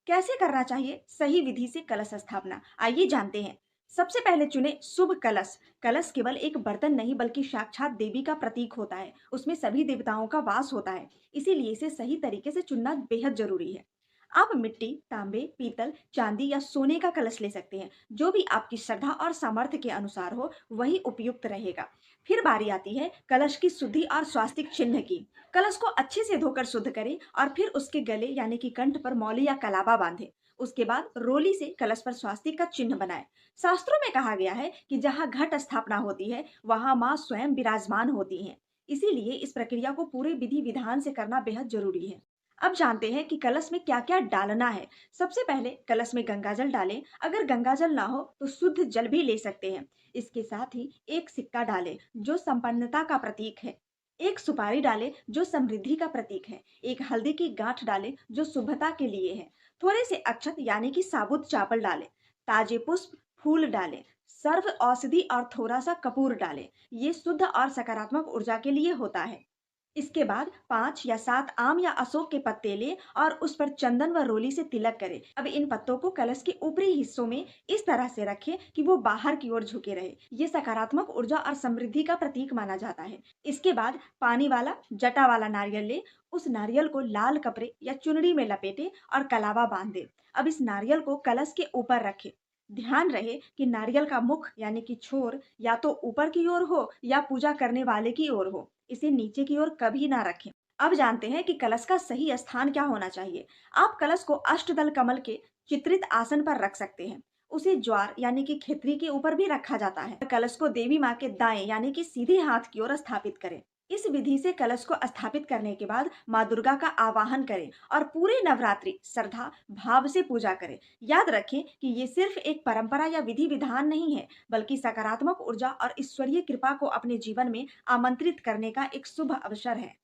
कैसे करना चाहिए सही विधि से कलश स्थापना? आइए जानते हैं। सबसे पहले चुने शुभ कलश। कलश केवल एक बर्तन नहीं बल्कि साक्षात देवी का प्रतीक होता है। उसमें सभी देवताओं का वास होता है। इसीलिए इसे सही तरीके से चुनना बेहद जरूरी है। आप मिट्टी, तांबे, पीतल, चांदी या सोने का कलश ले सकते हैं। जो भी आपकी श्रद्धा और सामर्थ्य के अनुसार हो वही उपयुक्त रहेगा। फिर बारी आती है कलश की शुद्धि और स्वास्तिक चिन्ह की। कलश को अच्छे से धोकर शुद्ध करें और फिर उसके गले यानी कि कंठ पर मौली या कलावा बांधें। उसके बाद रोली से कलश पर स्वास्तिक का चिन्ह बनाएं। शास्त्रों में कहा गया है कि जहाँ घट स्थापना होती है वहां माँ स्वयं विराजमान होती हैं। इसीलिए इस प्रक्रिया को पूरे विधि विधान से करना बेहद जरूरी है। अब जानते हैं कि कलश में क्या क्या डालना है। सबसे पहले कलश में गंगाजल डालें। अगर गंगाजल ना हो तो शुद्ध जल भी ले सकते हैं। इसके साथ ही एक सिक्का डालें जो संपन्नता का प्रतीक है। एक सुपारी डालें जो समृद्धि का प्रतीक है। एक हल्दी की गांठ डालें जो शुभता के लिए है। थोड़े से अक्षत यानी कि साबुत चावल डालें। ताजे पुष्प, फूल डालें। सर्व औषधि और थोड़ा सा कपूर डालें। ये शुद्ध और सकारात्मक ऊर्जा के लिए होता है। इसके बाद 5 या 7 आम या अशोक के पत्ते लें और उस पर चंदन व रोली से तिलक करें। अब इन पत्तों को कलश के ऊपरी हिस्सों में इस तरह से रखें कि वो बाहर की ओर झुके रहे। ये सकारात्मक ऊर्जा और समृद्धि का प्रतीक माना जाता है। इसके बाद पानी वाला जटा वाला नारियल ले। उस नारियल को लाल कपड़े या चुनरी में लपेटे और कलावा बांध दे। अब इस नारियल को कलश के ऊपर रखे। ध्यान रहे कि नारियल का मुख यानी कि छोर या तो ऊपर की ओर हो या पूजा करने वाले की ओर हो। इसे नीचे की ओर कभी ना रखें। अब जानते हैं कि कलश का सही स्थान क्या होना चाहिए। आप कलश को अष्टदल कमल के चित्रित आसन पर रख सकते हैं। उसे ज्वार यानी कि खेतरी के ऊपर भी रखा जाता है। कलश को देवी माँ के दाएं यानी कि सीधे हाथ की ओर स्थापित करें। इस विधि से कलश को स्थापित करने के बाद माँ दुर्गा का आवाहन करें और पूरे नवरात्रि श्रद्धा भाव से पूजा करें। याद रखें कि ये सिर्फ एक परंपरा या विधि विधान नहीं है, बल्कि सकारात्मक ऊर्जा और ईश्वरीय कृपा को अपने जीवन में आमंत्रित करने का एक शुभ अवसर है।